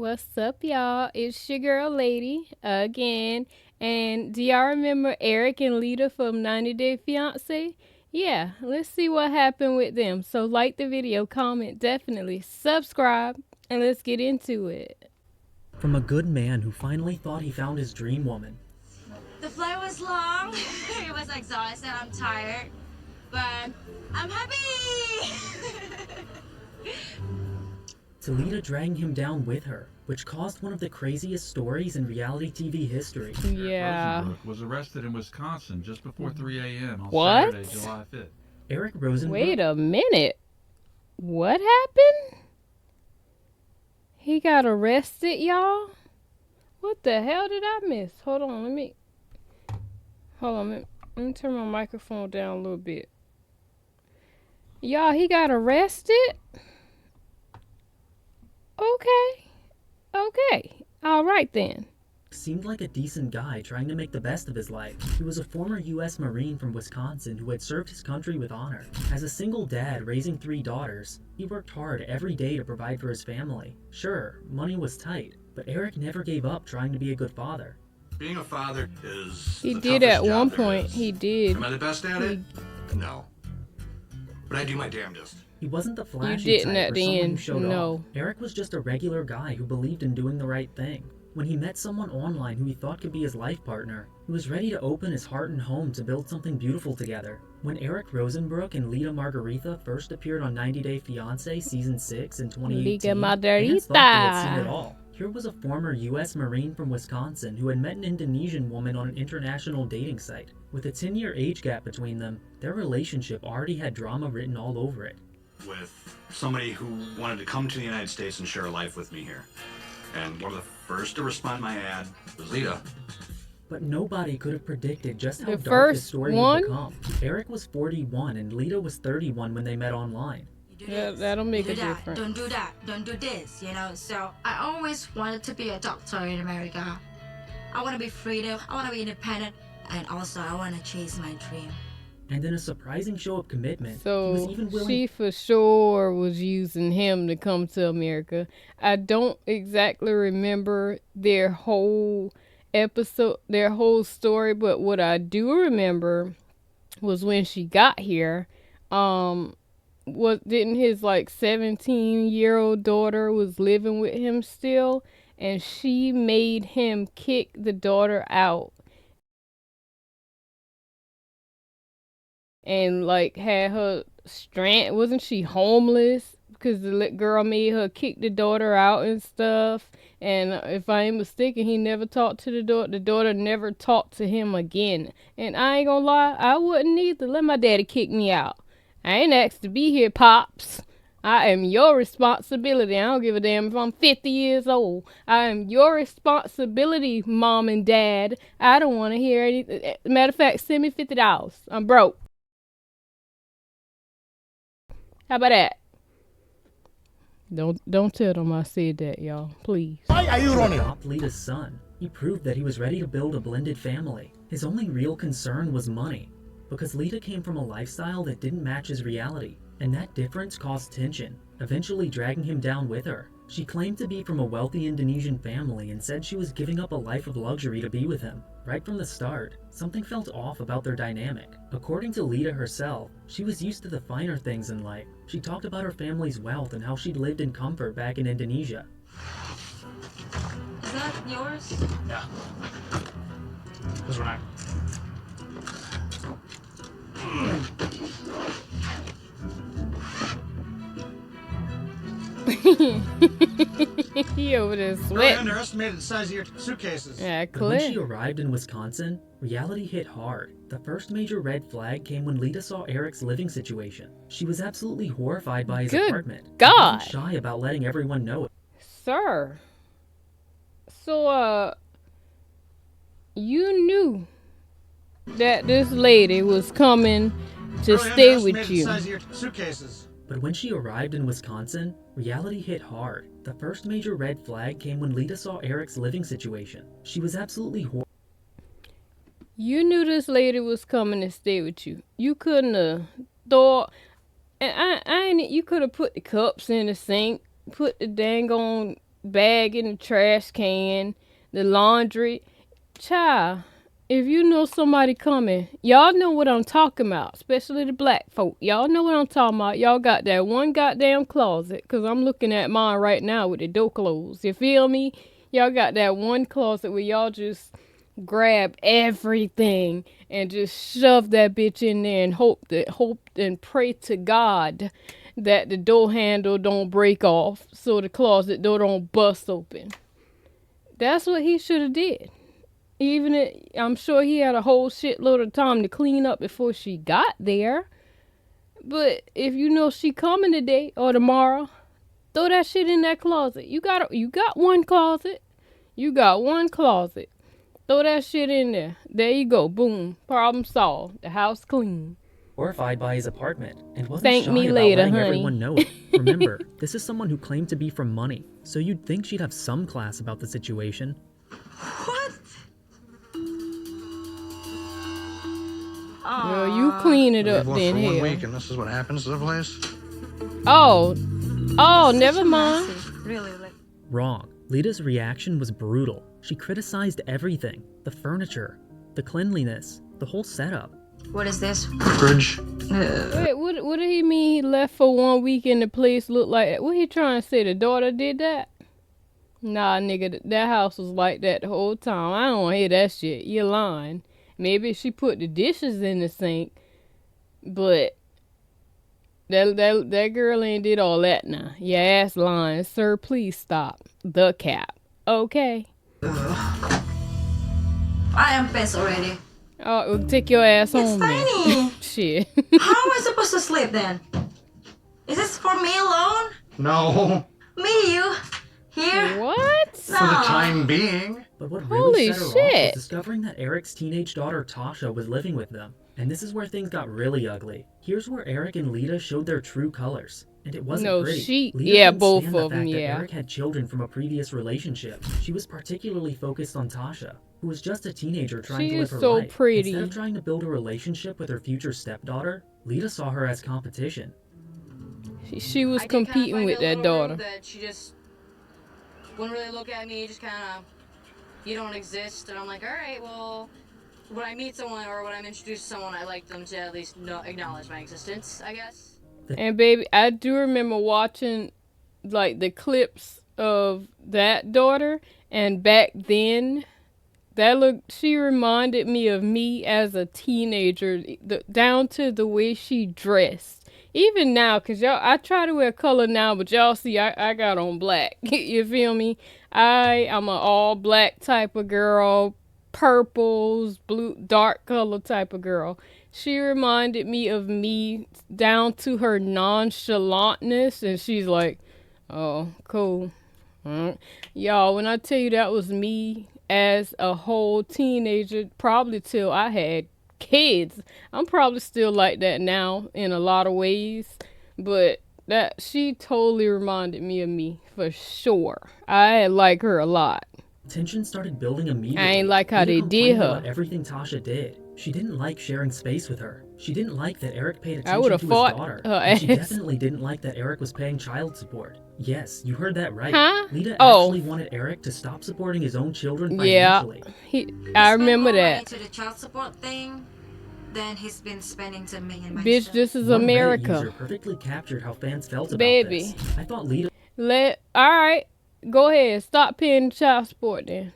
What's up, y'all? It's your girl, Lady, again. And do y'all remember Erik and Leida from 90 Day Fiancé? Yeah, let's see what happened with them. So like the video, comment, definitely subscribe, and let's get into it. From a good man who finally thought he found his dream woman. The flight was long, it was exhausting, I'm tired, but I'm happy! To Leida dragging him down with her, which caused one of the craziest stories in reality TV history. Yeah. Erik Rosenbrook was arrested in Wisconsin just before 3 a.m. on What? Saturday, July 5th. Erik Rosenbrook. Wait a minute. What happened? He got arrested, y'all? What the hell did I miss? Hold on, let me turn my microphone down a little bit. Y'all, he got arrested? Okay. All right then. Seemed like a decent guy trying to make the best of his life. He was a former U.S. Marine from Wisconsin who had served his country with honor. As a single dad raising 3 daughters, he worked hard every day to provide for his family. Sure, money was tight, but Erik never gave up trying to be a good father. Being a father is He the did toughest at job one there point. is. He did. Am I the best at it? No. But I do my damnedest. He wasn't the You flashy didn't type at or the someone who end. showed No. off. Erik was just a regular guy who believed in doing the right thing. When he met someone online who he thought could be his life partner, he was ready to open his heart and home to build something beautiful together. When Erik Rosenbrook and Leida Margarita first appeared on 90 Day Fiancé Season 6 in 2018, fans thought they had seen it all. Here was a former U.S. Marine from Wisconsin who had met an Indonesian woman on an international dating site. With a 10-year age gap between them, their relationship already had drama written all over it. With somebody who wanted to come to the United States and share a life with me here. And one of the first to respond to my ad was Leida. But nobody could have predicted just how The dark this first story one? would become. Erik was 41 and Leida was 31 when they met online. You do Yeah, this, that'll make you a do that, difference. Don't do that, don't do this, you know? So I always wanted to be a doctor in America. I want to be freedom, I want to be independent, and also I want to chase my dream. And in a surprising show of commitment, he was So even willing. she for sure was using him to come to America. I don't exactly remember their whole episode, their whole story, but what I do remember was when she got here, didn't his like 17-year-old daughter was living with him still, and she made him kick the daughter out. And like had her wasn't she homeless because the girl made her kick the daughter out and stuff. And if I ain't mistaken, he never talked to the daughter. The daughter never talked to him again. And I ain't gonna lie, I wouldn't either. Let my daddy kick me out. I ain't asked to be here, pops. I am your responsibility. I don't give a damn if I'm 50 years old. I am your responsibility, mom and dad. I don't want to hear anything. Matter of fact, send me $50. I'm broke. How about that? Don't tell them I said that, y'all. Please. Why are you running? Adopt Leida's son. He proved that he was ready to build a blended family. His only real concern was money, because Leida came from a lifestyle that didn't match his reality, and that difference caused tension, eventually dragging him down with her. She claimed to be from a wealthy Indonesian family and said she was giving up a life of luxury to be with him. Right from the start, something felt off about their dynamic. According to Leida herself, she was used to the finer things in life. She talked about her family's wealth and how she'd lived in comfort back in Indonesia. Is that yours? Yeah. That's right. He over there Really sweating. underestimated the size of your suitcases. Yeah, But when she clear. arrived in Wisconsin, reality hit hard. The first major red flag came when Leida saw Erik's living situation. She was absolutely horrified by his Good apartment. He God. wasn't shy about letting everyone know it. Sir. So, you knew that this lady was coming to Really stay with underestimated the you. size of your suitcases. But when she arrived in Wisconsin, reality hit hard. The first major red flag came when Leida saw Erik's living situation. She was absolutely You knew this lady was coming to stay with you. You couldn't have thought, and I ain't. You could have put the cups in the sink, put the dang on bag in the trash can, the laundry. Child, if you know somebody coming, y'all know what I'm talking about, especially the black folk. Y'all know what I'm talking about. Y'all got that one goddamn closet, because I'm looking at mine right now with the door closed. You feel me? Y'all got that one closet where y'all just grab everything and just shove that bitch in there and hope and pray to God that the door handle don't break off so the closet door don't bust open. That's what he should have did. I'm sure he had a whole shitload of time to clean up before she got there. But if you know she coming today or tomorrow, throw that shit in that closet. You got one closet. You got one closet. Throw that shit in there. There you go. Boom. Problem solved. The house clean. Horrified by his apartment and wasn't Thank shy me about later, letting honey. everyone know it. Remember, this is someone who claimed to be from money, so you'd think she'd have some class about the situation. What? Well, you clean it up Live then, for 1 hell. week, and this is what happens to the place. Oh, Such never a mind. massive, really, like. Wrong. Lida's reaction was brutal. She criticized everything. The furniture, the cleanliness, the whole setup. What is this? Fridge. Wait, what did he mean he left for 1 week and the place looked like that? What he trying to say, the daughter did that? Nah, nigga, that house was like that the whole time. I don't want to hear that shit. You're lying. Maybe she put the dishes in the sink, but that girl ain't did all that now. Your ass lying. Sir, please stop. The cap. Okay. I am pissed already. Oh, take your ass It's home tiny. then. Shit. How am I supposed to sleep then? Is this for me alone? No, Me, you, here? What? No. for the time being. But what Holy really set her off shit. was discovering that Eric's teenage daughter Tasha was living with them. And this is where things got really ugly. Here's where Erik and Leida showed their true colors. And it wasn't No, pretty. Leida yeah, couldn't both stand the of them, fact that yeah. Erik had children from a previous relationship. She was particularly focused on Tasha, who was just a teenager trying She to live is her so life. pretty. Instead of trying to build a relationship with her future stepdaughter, Leida saw her as competition. She was competing with that daughter. That she just wouldn't really look at me, just kind of, you don't exist. And I'm like, all right, well, when I meet someone or when I'm introduced to someone, I like them to at least acknowledge my existence, I guess. And baby, I do remember watching like the clips of that daughter, and back then she reminded me of me as a teenager, down to the way she dressed. Even now, cause I try to wear color now, but y'all see I got on black. You feel me? I'm an all black type of girl, purples, blue, dark color type of girl. She reminded me of me down to her nonchalantness, and she's like, oh, cool. Y'all, when I tell you that was me as a whole teenager, probably till I had kids. I'm probably still like that now in a lot of ways, but that she totally reminded me of me for sure. I like her a lot. Tension started building immediately. I ain't like how Leida they did complained her. about everything Tasha did. She didn't like sharing space with her. She didn't like that Erik paid I attention would've to his fought daughter. her And she ass. definitely didn't like that Erik was paying child support. Yes, you heard that right. Huh? Leida Oh. actually wanted Erik to stop supporting his own children Yeah, financially. I remember Spend more that. money to the child support thing than he's been spending to me and my Bitch, son. this is One Reddit America. user perfectly captured how fans felt about Baby. this. I thought Leida Alright, go ahead. Stop paying child support then.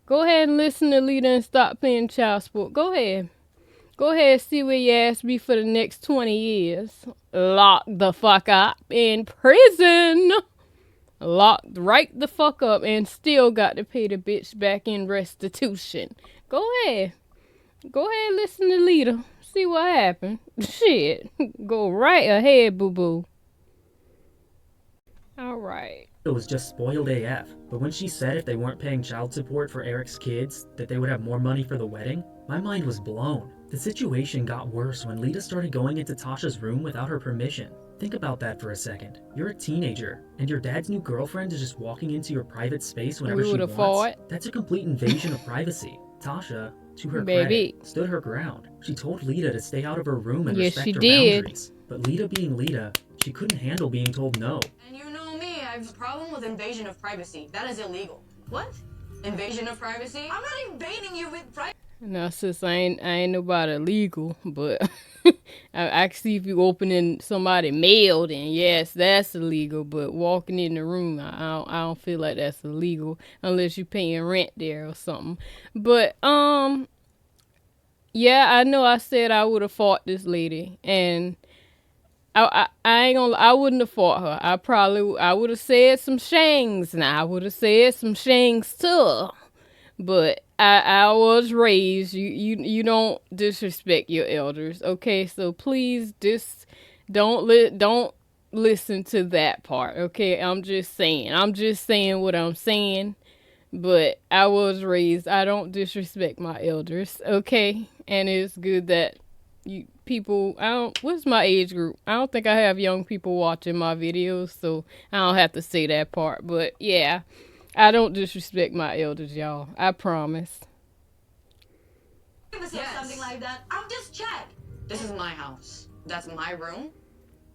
Go ahead and listen to Leida and stop paying child support. Go ahead. Go ahead, see where your ass be for the next 20 years. Locked the fuck up in prison. Locked right the fuck up and still got to pay the bitch back in restitution. Go ahead. Go ahead, listen to Leida. See what happened. Shit. Go right ahead, boo-boo. Alright. was just spoiled AF, but when she said if they weren't paying child support for Erik's kids, that they would have more money for the wedding, my mind was blown. The situation got worse when Leida started going into Tasha's room without her permission. Think about that for a second. You're a teenager, and your dad's new girlfriend is just walking into your private space whenever she would've wants. fought. That's a complete invasion of privacy. Tasha, to her Baby. credit, stood her ground. She told Leida to stay out of her room and Yes, respect she her did. boundaries. But Leida being Leida, she couldn't handle being told no. And you know me, I have a problem with invasion of privacy. That is illegal. What? Invasion of privacy? I'm not invading you with privacy. Now, sis, I ain't nobody illegal, but I can see if you opening somebody mail, then yes, that's illegal. But walking in the room, I don't feel like that's illegal unless you're paying rent there or something. But yeah, I know I said I would have fought this lady, and I ain't gonna. I wouldn't have fought her. I would have said some shangs. Now I would have said some shangs to her. But I was raised. You don't disrespect your elders, okay? So please just don't listen to that part, okay? I'm just saying what I'm saying. But I was raised. I don't disrespect my elders, okay? And it's good that you people. I don't. What's my age group? I don't think I have young people watching my videos, so I don't have to say that part. But yeah. I don't disrespect my elders, y'all. I promise. Yes. Something like that. I'm just check. This is my house. That's my room.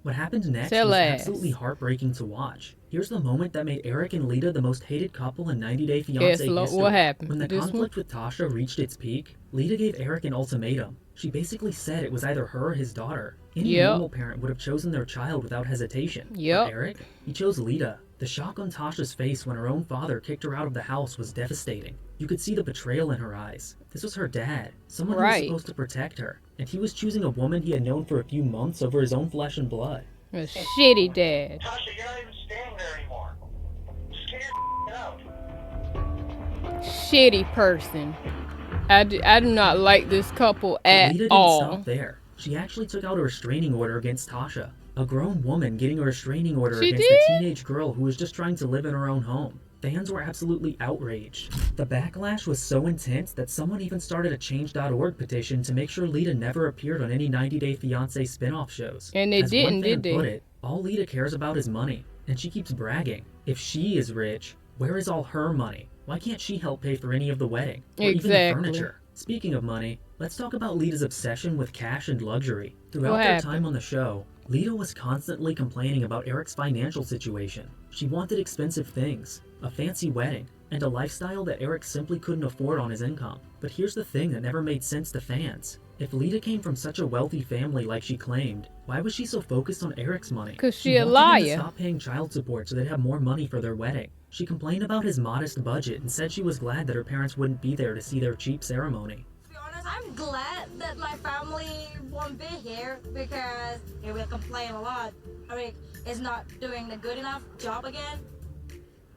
What happened next Tell was us. absolutely heartbreaking to watch. Here's the moment that made Erik and Leida the most hated couple in 90 Day Fiancé history. What happened? When the conflict with Tasha reached its peak, Leida gave Erik an ultimatum. She basically said it was either her or his daughter. Any normal parent would have chosen their child without hesitation. But Erik, he chose Leida. The shock on Tasha's face when her own father kicked her out of the house was devastating. You could see the betrayal in her eyes. This was her dad, someone who was supposed to protect her, and he was choosing a woman he had known for a few months over his own flesh and blood. A shitty dad. Tasha, you're not even standing there anymore. Just get your out. Shitty person. I do not like this couple at Leida all. didn't stop there. She actually took out a restraining order against Tasha. A grown woman getting a restraining order against a teenage girl who was just trying to live in her own home. Fans were absolutely outraged. The backlash was so intense that someone even started a Change.org petition to make sure Leida never appeared on any 90 Day Fiancé spin-off shows. And they didn't, did they? Put it, all Leida cares about is money, and she keeps bragging. If she is rich, where is all her money? Why can't she help pay for any of the wedding? Or even the furniture? Speaking of money, let's talk about Leida's obsession with cash and luxury. Throughout their time on the show, Leida was constantly complaining about Erik's financial situation. She wanted expensive things, a fancy wedding, and a lifestyle that Erik simply couldn't afford on his income. But here's the thing that never made sense to fans. If Leida came from such a wealthy family like she claimed, why was she so focused on Erik's money? Because she a liar. Wanted him to stop paying child support so they'd have more money for their wedding. She complained about his modest budget and said she was glad that her parents wouldn't be there to see their cheap ceremony. To be honest, I'm glad that my family won't be here because they will complain a lot. Erik is not doing a good enough job again.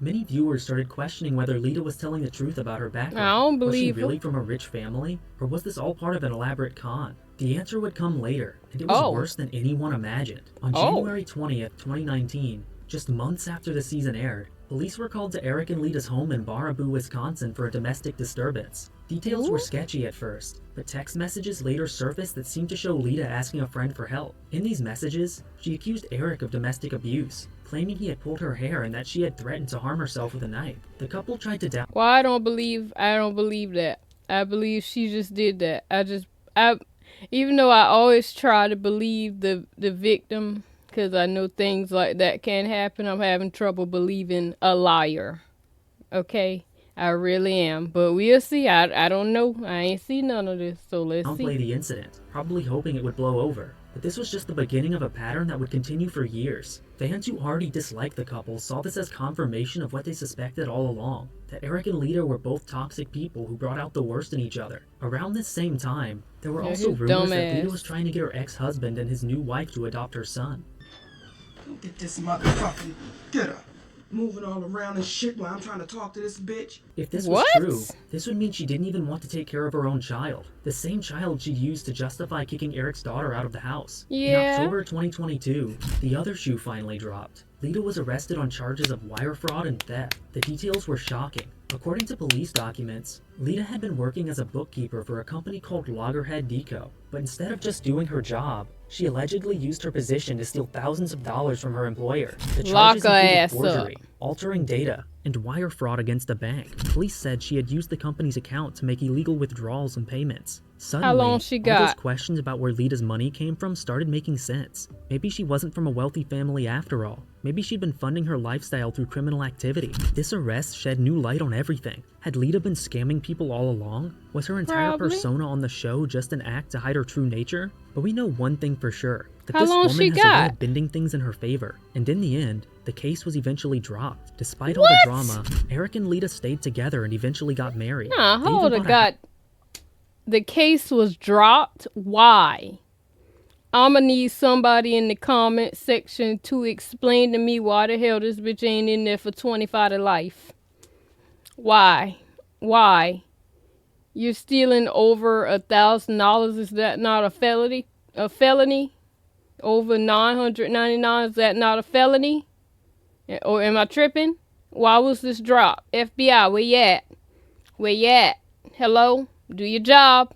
Many viewers started questioning whether Leida was telling the truth about her background. I don't believe Was she really from a rich family? Or was this all part of an elaborate con? The answer would come later, and it was worse than anyone imagined. On January 20th, 2019, just months after the season aired, police were called to Erik and Leida's home in Baraboo, Wisconsin for a domestic disturbance. Details were sketchy at first, but text messages later surfaced that seemed to show Leida asking a friend for help. In these messages, she accused Erik of domestic abuse, claiming he had pulled her hair and that she had threatened to harm herself with a knife. The couple tried to doubt. Well, I don't believe that. I believe she just did that. Even though I always try to believe the victim, because I know things like that can happen, I'm having trouble believing a liar. Okay? I really am. But we'll see. I don't know. I ain't seen none of this, so let's see. Downplay the incident, probably hoping it would blow over. But this was just the beginning of a pattern that would continue for years. Fans who already disliked the couple saw this as confirmation of what they suspected all along, that Erik and Leida were both toxic people who brought out the worst in each other. Around this same time, there were also rumors that Leida was trying to get her ex-husband and his new wife to adopt her son. Get this motherfucking get her. Moving all around and shit while I'm trying to talk to this bitch. If this was true, this would mean she didn't even want to take care of her own child. The same child she'd used to justify kicking Erik's daughter out of the house. In October 2022, the other shoe finally dropped. Leida was arrested on charges of wire fraud and theft. The details were shocking. According to police documents, Leida had been working as a bookkeeper for a company called Loggerhead Deco, but instead of just doing her job, She allegedly used her position to steal thousands of dollars from her employer. The Lock charges her included ass forgery, up. altering data, and wire fraud against a bank. Police said she had used the company's account to make illegal withdrawals and payments. Suddenly, How long she all those got? questions about where Leida's money came from started making sense. Maybe she wasn't from a wealthy family after all. Maybe she'd been funding her lifestyle through criminal activity. This arrest shed new light on everything. Had Leida been scamming people all along? Was her entire Probably. persona on the show just an act to hide her true nature? But we know one thing for sure, that How this long woman she has a way got? of bending things in her favor. And in the end, the case was eventually dropped. Despite all What? the drama, Erik and Leida stayed together and eventually got married. Nah, They even hold bought on, a God. The case was dropped. Why? I'ma need somebody in the comment section to explain to me why the hell this bitch ain't in there for 25 to life. Why? Why? You're stealing over $1,000. Is that not a felony? A felony? Over $999. Is that not a felony? Or am I tripping? Why was this dropped? FBI, where you at? Where you at? Hello? Do your job.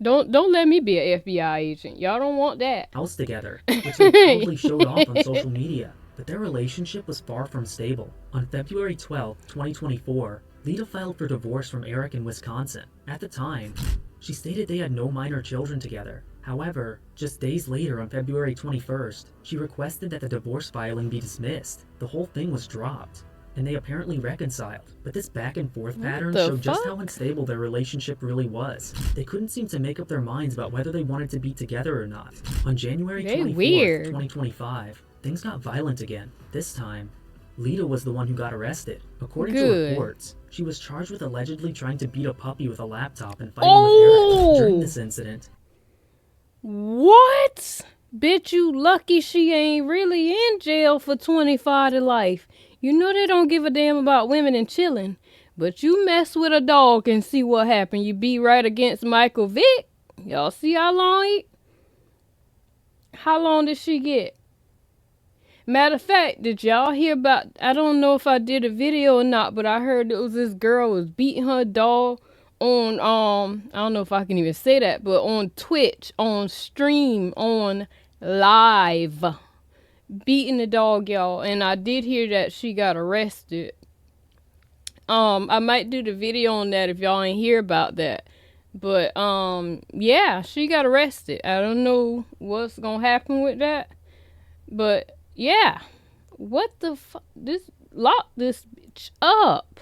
Don't let me be an FBI agent. Y'all don't want that. house together, which they proudly showed off on social media. But their relationship was far from stable. On February 12, 2024, Leida filed for divorce from Erik in Wisconsin. At the time, she stated they had no minor children together. However, just days later on February 21st, she requested that the divorce filing be dismissed. The whole thing was dropped, and they apparently reconciled. But this back and forth pattern the showed just fuck? how unstable their relationship really was. They couldn't seem to make up their minds about whether they wanted to be together or not. On January They 24th, weird. 2025, things got violent again. This time, Leida was the one who got arrested. According to Good. reports, she was charged with allegedly trying to beat a puppy with a laptop and fighting Oh! with Erik. During this incident, What? Bitch, you lucky she ain't really in jail for 25 to life. You know they don't give a damn about women and chilling. But you mess with a dog and see what happened. You be right against Michael Vick. Y'all see how long How long did she get? Matter of fact, did y'all hear about, I don't know if I did a video or not, but I heard it was this girl was beating her dog on, I don't know if I can even say that, but on Twitch, on stream, on live, beating the dog, y'all. And I did hear that she got arrested. I might do the video on that if y'all ain't hear about that. But, yeah, she got arrested. I don't know what's gonna happen with that. But, yeah. What the fuck? Lock this bitch up.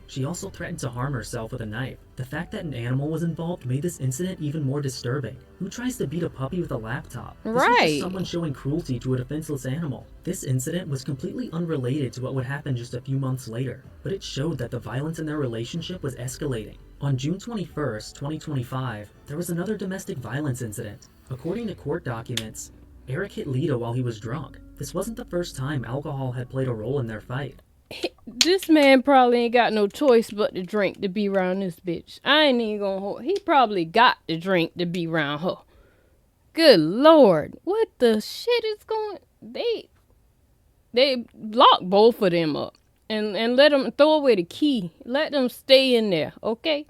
she also threatened to harm herself with a knife. The fact that an animal was involved made this incident even more disturbing. Who tries to beat a puppy with a laptop? This was Right. just someone showing cruelty to a defenseless animal. This incident was completely unrelated to what would happen just a few months later, but it showed that the violence in their relationship was escalating. On June 21st, 2025, there was another domestic violence incident. According to court documents, Erik hit Leida while he was drunk. This wasn't the first time alcohol had played a role in their fight. This man probably ain't got no choice but to drink to be around this bitch. I ain't even gonna hold. He probably got to drink to be around her. Good Lord. What the shit is going... They lock both of them up. And let them throw away the key. Let them stay in there, okay?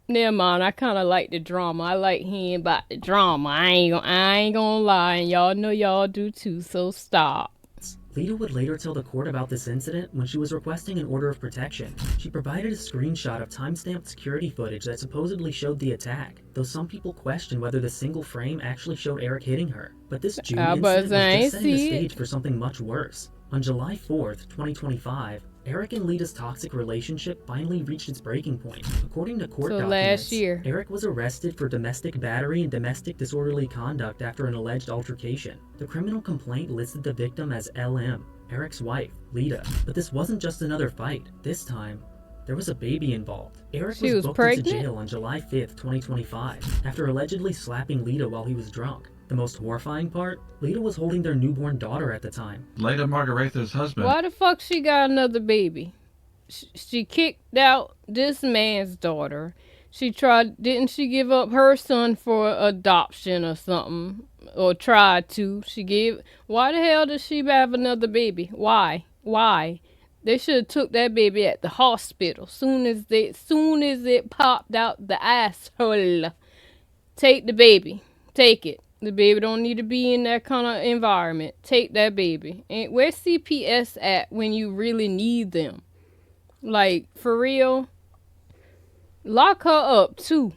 Never mind, I kind of like the drama. I like hearing about the drama. I ain't gonna lie, and y'all know y'all do too, so stop. Leida would later tell the court about this incident when she was requesting an order of protection. She provided a screenshot of timestamped security footage that supposedly showed the attack, though some people question whether the single frame actually showed Erik hitting her. But this June incident was just setting the stage for something much worse. On July 4th, 2025, Erik and Leida's toxic relationship finally reached its breaking point. According to court documents, last year. Erik was arrested for domestic battery and domestic disorderly conduct after an alleged altercation. The criminal complaint listed the victim as LM, Erik's wife, Leida. But this wasn't just another fight. This time, there was a baby involved. Erik was booked into jail on July 5th, 2025, after allegedly slapping Leida while he was drunk. The most horrifying part? Leida was holding their newborn daughter at the time. Leida Margaretha's husband. Why the fuck she got another baby? She kicked out this man's daughter. Didn't she give up her son for adoption or something? Or tried to. Why the hell does she have another baby? Why? They should have took that baby at the hospital. Soon as it popped out the asshole. Take the baby. Take it. The baby don't need to be in that kind of environment. Take that baby. And where's CPS at when you really need them? Like, for real? Lock her up, too.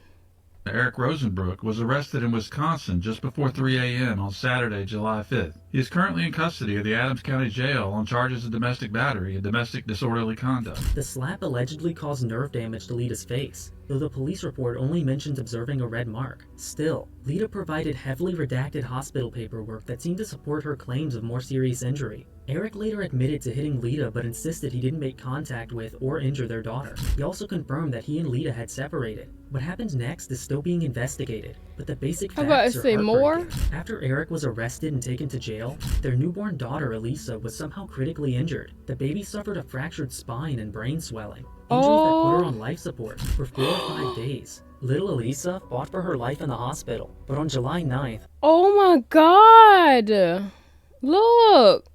Erik Rosenbrook was arrested in Wisconsin just before 3 a.m. on Saturday, July 5th. He is currently in custody of the Adams County Jail on charges of domestic battery and domestic disorderly conduct. The slap allegedly caused nerve damage to Leida's face, though the police report only mentions observing a red mark. Still, Leida provided heavily redacted hospital paperwork that seemed to support her claims of more serious injury. Erik later admitted to hitting Leida but insisted he didn't make contact with or injure their daughter. He also confirmed that he and Leida had separated. What happens next is still being investigated, but the basic facts are heartbreaking. More? After Erik was arrested and taken to jail, their newborn daughter Elisa was somehow critically injured. The baby suffered a fractured spine and brain swelling, injuries that put her on life support for 4 or 5 days. Little Elisa fought for her life in the hospital, but on July 9th... Oh my God! Look!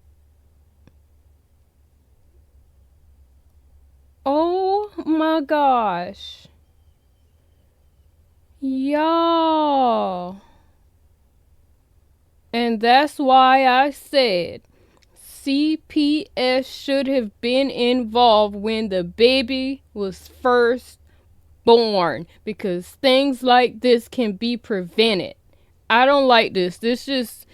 Oh my gosh. Y'all. And that's why I said CPS should have been involved when the baby was first born, because things like this can be prevented. I don't like this. This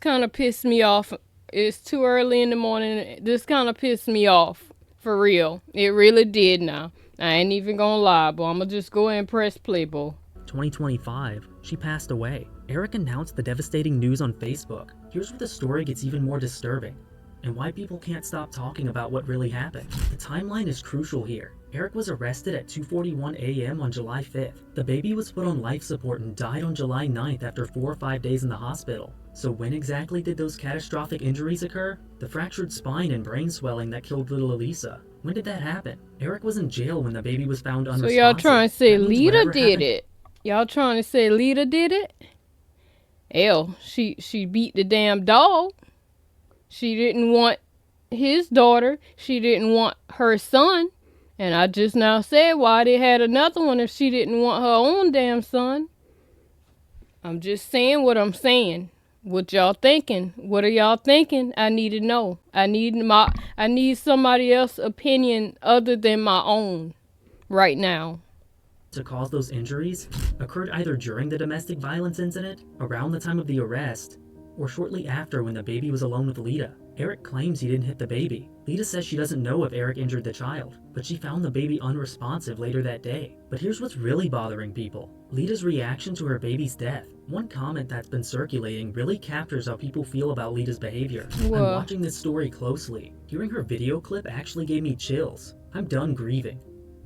kind of pissed me off. It's too early in the morning. This kind of pissed me off. For real. It really did now. I ain't even gonna lie, but I'm gonna just go ahead and press play, boy. 2025, she passed away. Erik announced the devastating news on Facebook. Here's where the story gets even more disturbing, and why people can't stop talking about what really happened. The timeline is crucial here. Erik was arrested at 2:41 a.m. on July 5th. The baby was put on life support and died on July 9th after 4 or 5 days in the hospital. So when exactly did those catastrophic injuries occur? The fractured spine and brain swelling that killed little Elisa. When did that happen? Erik was in jail when the baby was found unresponsive. So y'all trying to say Leida did it? Y'all trying to say Leida did it? Hell, she beat the damn dog. She didn't want his daughter. She didn't want her son. And I just now said why they had another one if she didn't want her own damn son. I'm just saying what I'm saying. What y'all thinking? What are y'all thinking? I need to know. I need somebody else's opinion other than my own right now. To cause those injuries occurred either during the domestic violence incident, around the time of the arrest, or shortly after when the baby was alone with Leida. Erik claims he didn't hit the baby. Leida says she doesn't know if Erik injured the child, but she found the baby unresponsive later that day. But here's what's really bothering people. Leida's reaction to her baby's death. One comment that's been circulating really captures how people feel about Leida's behavior. Whoa. I'm watching this story closely. Hearing her video clip actually gave me chills. I'm done grieving.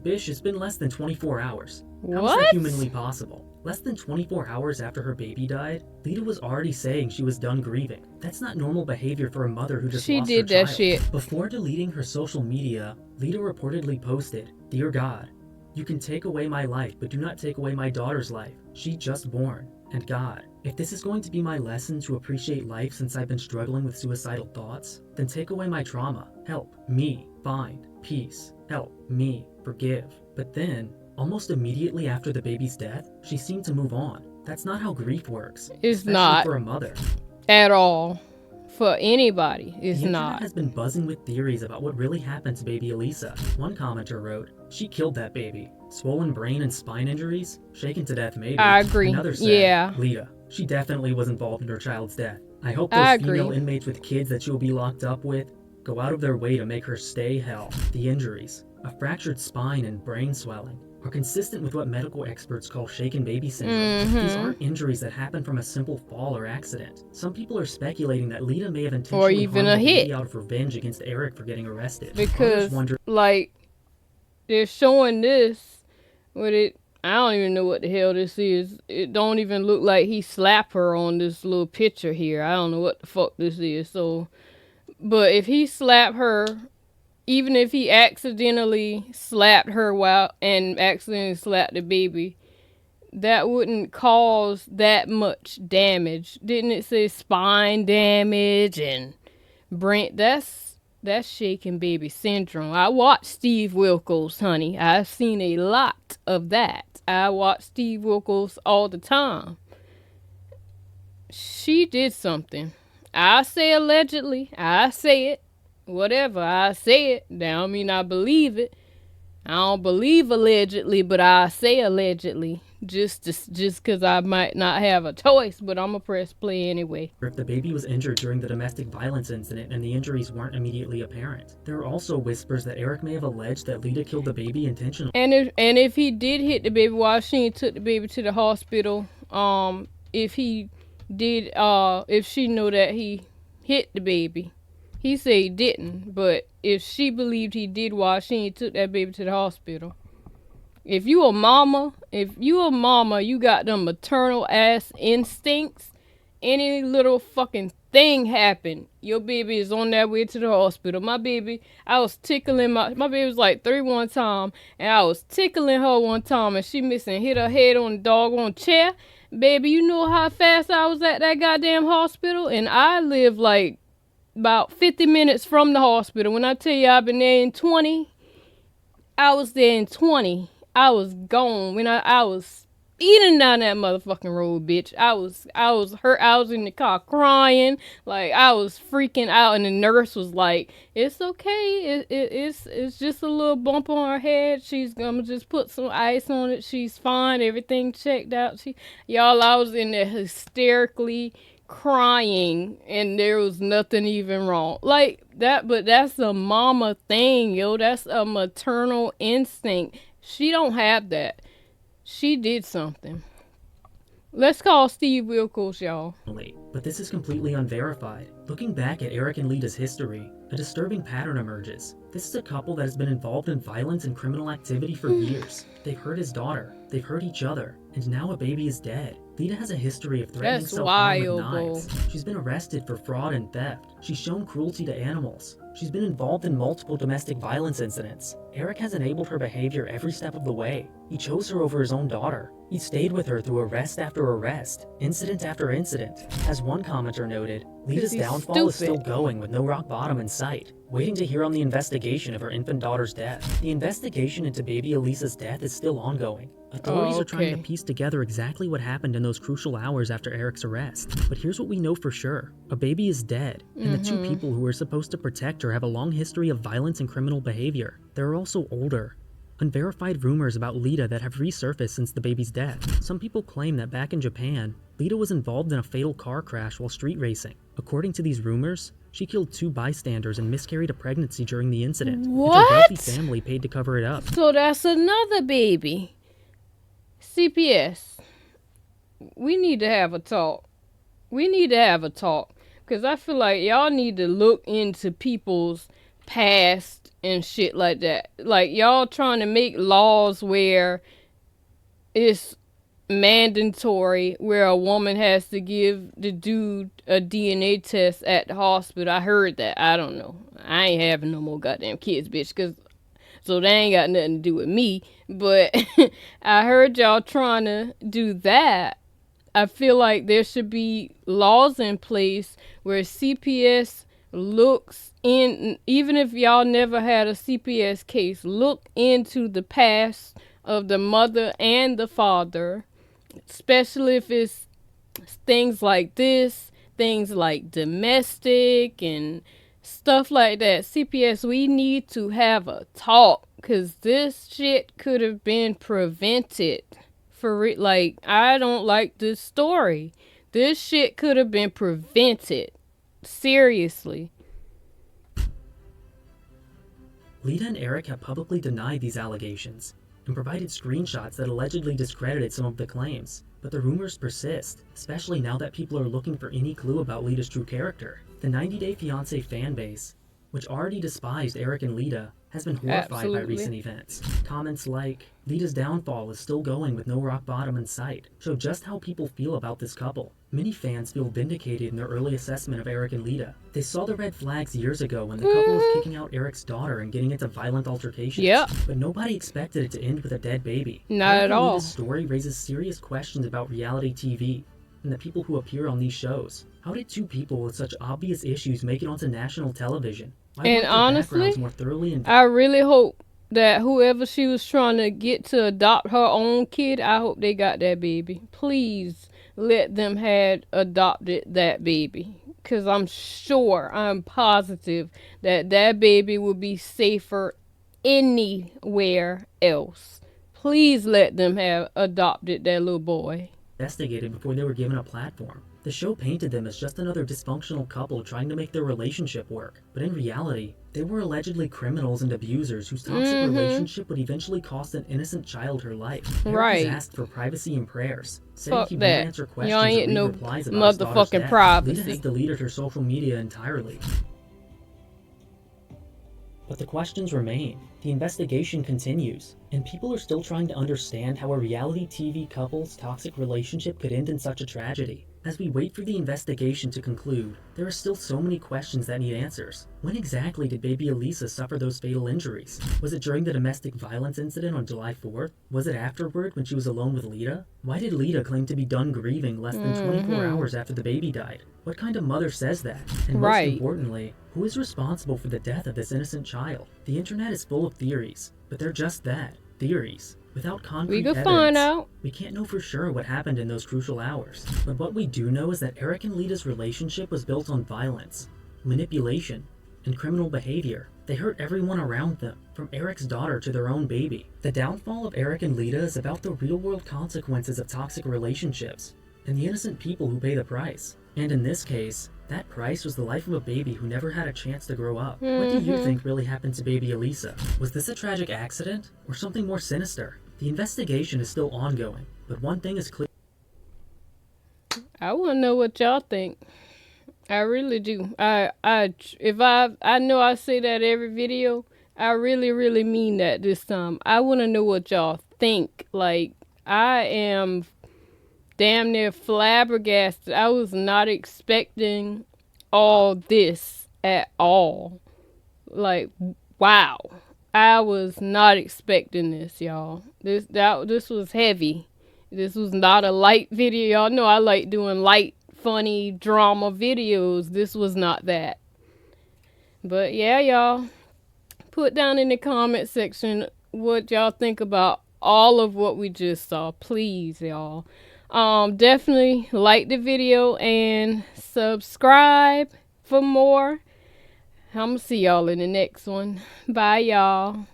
Bish, it's been less than 24 hours. How is that humanly possible? Less than 24 hours after her baby died, Leida was already saying she was done grieving. That's not normal behavior for a mother who just lost her child. She did that shit. Before deleting her social media, Leida reportedly posted, "Dear God, you can take away my life, but do not take away my daughter's life. She just born. And God, if this is going to be my lesson to appreciate life since I've been struggling with suicidal thoughts, then take away my trauma. Help me find peace. Help me forgive." But then, almost immediately after the baby's death, she seemed to move on. That's not how grief works. It's not. For a mother. At all. For anybody, it's the not. internet has been buzzing with theories about what really happened to baby Elisa. One commenter wrote, "She killed that baby. Swollen brain and spine injuries? Shaken to death maybe." I agree. Another said, yeah. "Leida, she definitely was involved in her child's death. I hope those female inmates with kids that she'll be locked up with go out of their way to make her stay hell." The injuries, a fractured spine and brain swelling, are consistent with what medical experts call shaken baby syndrome. These aren't injuries that happen from a simple fall or accident. Some people are speculating that Leida may have intentionally or even harmed a the hit baby out of revenge against Erik for getting arrested. Because, like, they're showing this with it. I don't even know what the hell this is. It don't even look like he slapped her on this little picture here. I don't know what the fuck this is. So, but if he slapped her, even if he accidentally slapped her and accidentally slapped the baby, that wouldn't cause that much damage. Didn't it say spine damage and brain? That's shaken baby syndrome. I watch Steve Wilkos, honey. I've seen a lot of that. I watch Steve Wilkos all the time. She did something. I say allegedly. I say it. Whatever. I say it. That don't mean I believe it. I don't believe allegedly, but I say allegedly. Just because I might not have a choice, but I'm going to press play anyway. If the baby was injured during the domestic violence incident and the injuries weren't immediately apparent. There are also whispers that Erik may have alleged that Leida killed the baby intentionally. And if he did hit the baby while she took the baby to the hospital, if he did, if she knew that he hit the baby, he said he didn't. But if she believed he did while she took that baby to the hospital, if you a mama, you got them maternal ass instincts. Any little fucking thing happen, your baby is on that way to the hospital. My baby, I was tickling my baby was like 3 one time, and I was tickling her one time, and she missing hit her head on the doggone chair. Baby, you know how fast I was at that goddamn hospital, and I live like about 50 minutes from the hospital. When I tell you I've been there in 20, I was there in 20. I was gone when I was speeding down that motherfucking road, bitch. I was hurt. I was in the car crying, like I was freaking out, and the nurse was like, "It's okay. It's just a little bump on her head. She's gonna just put some ice on it. She's fine. Everything checked out." I was in there hysterically crying, and there was nothing even wrong like that. But that's a mama thing, yo. That's a maternal instinct. She don't have that. She did something. Let's call Steve Wilkos, y'all. But this is completely unverified. Looking back at Erik and Leida's history, a disturbing pattern emerges. This is a couple that has been involved in violence and criminal activity for years. They've hurt his daughter, they've hurt each other, and now a baby is dead. Leida has a history of threatening self-harm with knives. She's been arrested for fraud and theft. She's shown cruelty to animals. She's been involved in multiple domestic violence incidents. Erik has enabled her behavior every step of the way. He chose her over his own daughter. He stayed with her through arrest after arrest, incident after incident. As one commenter noted, Leida's downfall is still going with no rock bottom in sight, waiting to hear on the investigation of her infant daughter's death. The investigation into baby Elisa's death is still ongoing. Authorities are trying to piece together exactly what happened in those crucial hours after Erik's arrest. But here's what we know for sure. A baby is dead, and the 2 people who were supposed to protect her have a long history of violence and criminal behavior. There are also older, unverified rumors about Leida that have resurfaced since the baby's death. Some people claim that back in Japan, Leida was involved in a fatal car crash while street racing. According to these rumors, she killed 2 bystanders and miscarried a pregnancy during the incident. What? And her wealthy family paid to cover it up. So that's another baby. CPS. We need to have a talk. Because I feel like y'all need to look into people's past and shit like that. Like, y'all trying to make laws where it's mandatory, where a woman has to give the dude a DNA test at the hospital. I heard that. I don't know. I ain't having no more goddamn kids, bitch, so they ain't got nothing to do with me. But I heard y'all trying to do that. I feel like there should be laws in place where CPS looks in, even if y'all never had a CPS case, look into the past of the mother and the father, especially if it's things like this, things like domestic and stuff like that. CPS, we need to have a talk, because this shit could have been prevented. Like, I don't like this story. This shit could have been prevented. Seriously. Leida and Erik have publicly denied these allegations and provided screenshots that allegedly discredited some of the claims. But the rumors persist, especially now that people are looking for any clue about Leida's true character. The 90 Day Fiancé fanbase, which already despised Erik and Leida, has been horrified by recent events. Comments like, "Leida's downfall is still going with no rock bottom in sight," show just how people feel about this couple. Many fans feel vindicated in their early assessment of Erik and Leida. They saw the red flags years ago when the couple was kicking out Erik's daughter and getting into violent altercations. Yep. But nobody expected it to end with a dead baby. Not at all. Leida's story raises serious questions about reality TV and the people who appear on these shows. How did 2 people with such obvious issues make it onto national television? And honestly, I really hope that whoever she was trying to get to adopt her own kid, I hope they got that baby. Please. let them had adopted that baby. Because I'm positive that that baby would be safer anywhere else. Please let them have adopted that little boy. Investigated before they were given a platform. The show painted them as just another dysfunctional couple trying to make their relationship work, but in reality, they were allegedly criminals and abusers whose toxic relationship would eventually cost an innocent child her life. Eric has Right. asked for privacy and prayers, saying Fuck he won't that. answer Y'all questions or ain't read no replies about his daughter's motherfucking death. Leida has privacy. deleted her social media entirely. But the questions remain. The investigation continues, and people are still trying to understand how a reality TV couple's toxic relationship could end in such a tragedy. As we wait for the investigation to conclude, there are still so many questions that need answers. When exactly did baby Elisa suffer those fatal injuries? Was it during the domestic violence incident on July 4th? Was it afterward when she was alone with Leida? Why did Leida claim to be done grieving less than 24 hours after the baby died? What kind of mother says that? And most Right. importantly, who is responsible for the death of this innocent child? The internet is full of theories, but they're just that, theories. Without concrete We could evidence, find out. we can't know for sure what happened in those crucial hours. But what we do know is that Erik and Leida's relationship was built on violence, manipulation, and criminal behavior. They hurt everyone around them, from Erik's daughter to their own baby. The downfall of Erik and Leida is about the real-world consequences of toxic relationships, and the innocent people who pay the price. And in this case, that price was the life of a baby who never had a chance to grow up. What do you think really happened to baby Elisa? Was this a tragic accident, or something more sinister? The investigation is still ongoing, but one thing is clear. I want to know what y'all think. I really do. I know I say that every video. I really mean that this time. I want to know what y'all think. Like, I am damn near flabbergasted. I was not expecting all this at all. Like, wow. I was not expecting this, y'all. This was heavy. This was not a light video. Y'all know I like doing light, funny drama videos. This was not that. But yeah, y'all. Put down in the comment section what y'all think about all of what we just saw. Please, y'all. Definitely like the video and subscribe for more. I'm gonna see y'all in the next one. Bye, y'all.